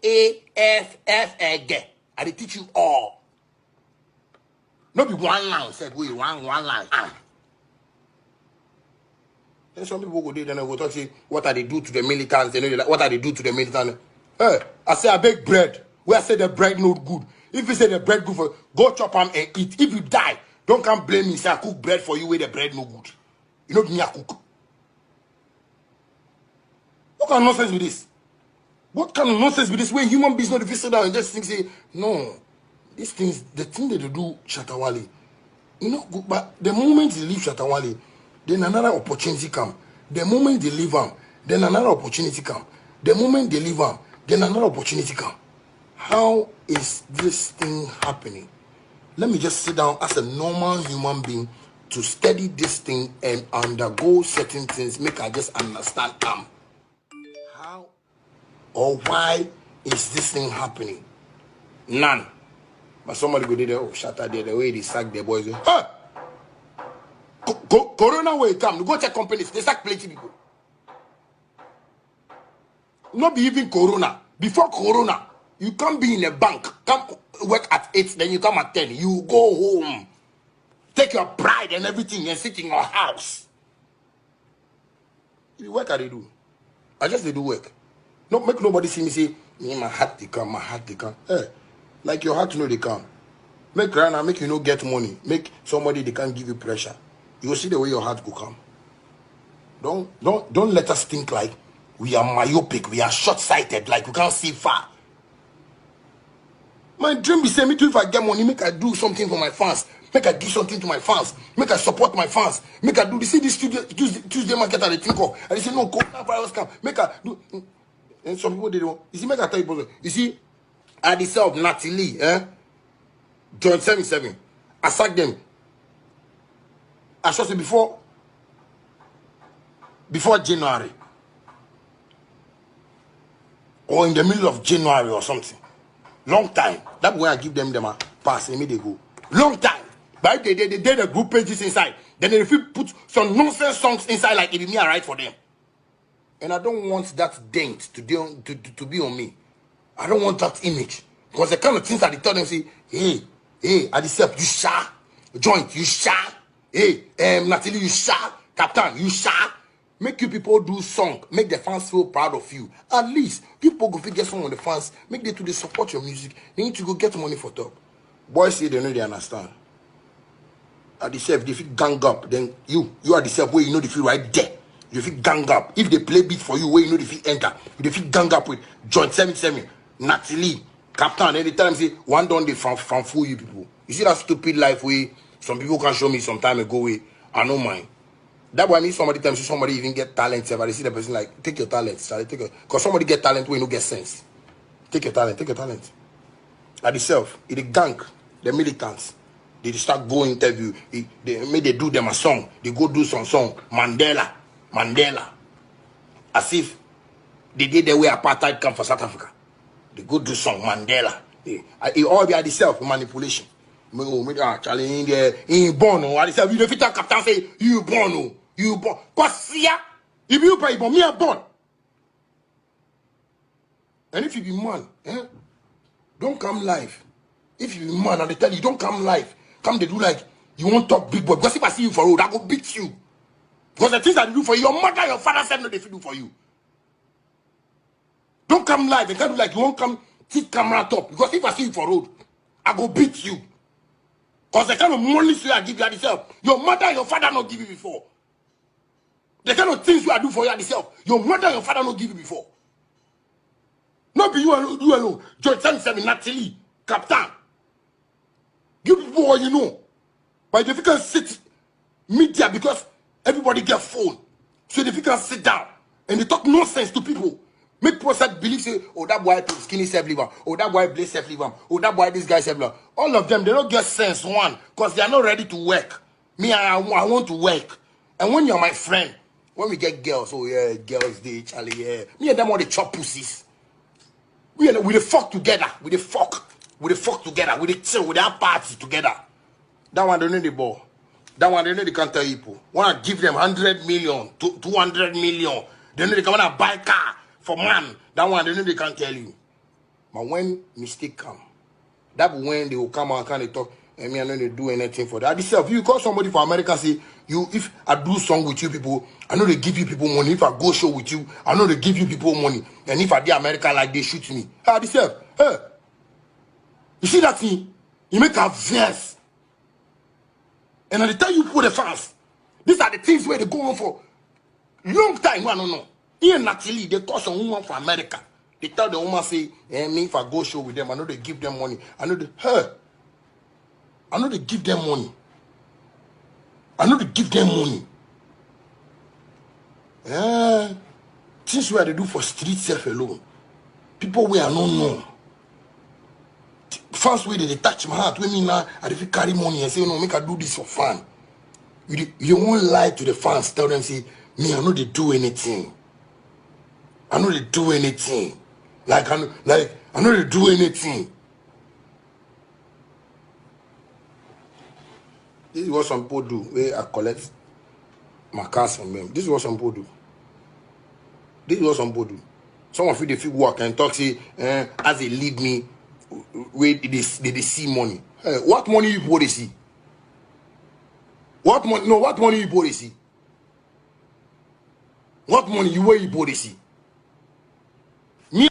A, F, F, A, G. I dey teach you all. Not be one line, said we one line. Then some people go there, then I go talk say, what are they do to the militants? They know, like, what are they do to the militants? Hey, I say I bake bread. Where I say the bread not good. If you say the bread good for, go chop them and eat. If you die, don't come blame me. Say I cook bread for you where the bread no good. You know me I cook. What kind of nonsense with this? What kind of nonsense with this? Where human beings not if you sit down and just think say no. These things, the thing that they do, Shatawale, you know, but the moment they leave Shatawale, then another opportunity come. The moment they leave him, then another opportunity come. The moment they leave him, then another opportunity come. How is this thing happening? Let me just sit down as a normal human being to study this thing and undergo certain things, make I just understand how or why is this thing happening? None. But somebody go there, oh, shatter there, the way they sack their boys. Hey! Corona will come. Go check companies. They sack plenty people. Not be even Corona. Before Corona, you can't be in a bank. Come work at 8, then you come at 10. You go home. Take your pride and everything and sit in your house. The work I do. I just they do work. Not make nobody see me say, me, my heart they come, my heart they come. Hey. Like your heart know they come. Make right now, make you no get money. Make somebody they can't give you pressure. You will see the way your heart will come. Don't let us think like we are myopic, we are short-sighted, like we can't see far. My dream is say me too if I get money, make I do something for my fans. Make I give something to my fans. Make I support my fans. Make I do this. See this Tuesday market at the think of. And they say no, coronavirus come. Make I do. And some people they don't. You see, make I tell you, you see. At the cell of Natalie, John 77. I sacked them. I should say before January. Or in the middle of January or something. Long time. That's when I give them a pass and they go. Long time. But they did the group pages inside. Then they put some nonsense songs inside like it be me I write for them. And I don't want that dent to be on me. I don't want that image. Because the kind of things that they tell them say, hey, at the self, you sha. Joint, you sha. Hey, Natalie, you sha. Captain, you sha. Make you people do song. Make the fans feel proud of you. At least, people go get some of the fans. Make them to support your music. They need to go get money for top. Boys say they know they understand. At the self, they feel gang up. Then you are the self where you know they feel right there. You feel gang up. If they play beat for you, where you know they feel enter. They feel gang up with Joint 77. Natalie, Captain, anytime say one done they from fool you people. You see that stupid life way some people can show me some time ago way. I don't mind. That's why I mean somebody tells you somebody even get talent. But they see the person like take your talent. Because somebody get talent where you no get sense. Take your talent. At the self, it the gang, the militants. They start going interview. They do them a song. They go do some song. Mandela. As if they did the way apartheid come for South Africa. They go do some Mandela. It all be at the self manipulation. Challenge in born or at the self. You don't fit captain say you born. Cause yeah, if you pay for me a born. And if you be man, don't come live. If you be man, and they tell you don't come live. Come they do like you won't talk big boy. Because if I see you for road, I go beat you. Because the things that you do for you, your mother, your father said no, they do for you. Don't come live. They can't do like you won't come sit camera top. Because if I see you for road, I go beat you. Because the kind of money you I give you at yourself, your mother, your father not give you before. The kind of things you I do for you at yourself, your mother, your father not give you before. Not be you alone. George 77, Natalie, Captain. You people what you know. But if you can sit media because everybody get phone. So if you can sit down and they talk nonsense to people. Make people believe say, oh that boy skinny self liver, oh that boy blaze self liver, oh that boy this guy self liver. All of them they don't get sense one because they are not ready to work. Me I want to work. And when you're my friend, when we get girls, oh yeah, girls they Charlie, yeah. Me and them all the chop pussies. We the fuck together. We the fuck together. We the chill. We the have party together. That one don't know the ball. That one they know they can't tell people. Wanna give them 100 million, 200 million. They know they can wanna buy car for man. That one they know they can't tell you. But when mistake come, that when they will come out and kind of talk, and me, I know they do anything for that. If you call somebody from America, say, if I do song with you people, I know they give you people money. If I go show with you, I know they give you people money. And if I do America, like they shoot me. Hey, you see that thing? You make a verse. And I tell you, put the fans. These are the things where they go on for long time. I don't know. Here, naturally, they call some woman from America. They tell the woman, say, me, if I go show with them, I know they give them money. I know they give them money. I know they give them money. Things where they do for street self alone. People where I don't know. Fans where they touch my heart. When me now, I if carry money and say, no, make I do this for fun. You won't lie to the fans. Tell them, say, me, I know they do anything. I know they do anything. I know they do anything. This is what some people do. Where I collect my cars from them. This is what some people do. This is what some people do. Some of you, they feel work and talk, say, as they lead me, where they see money. What money you people they see? What money? No, what money you people they see? What money you where you people they see? Me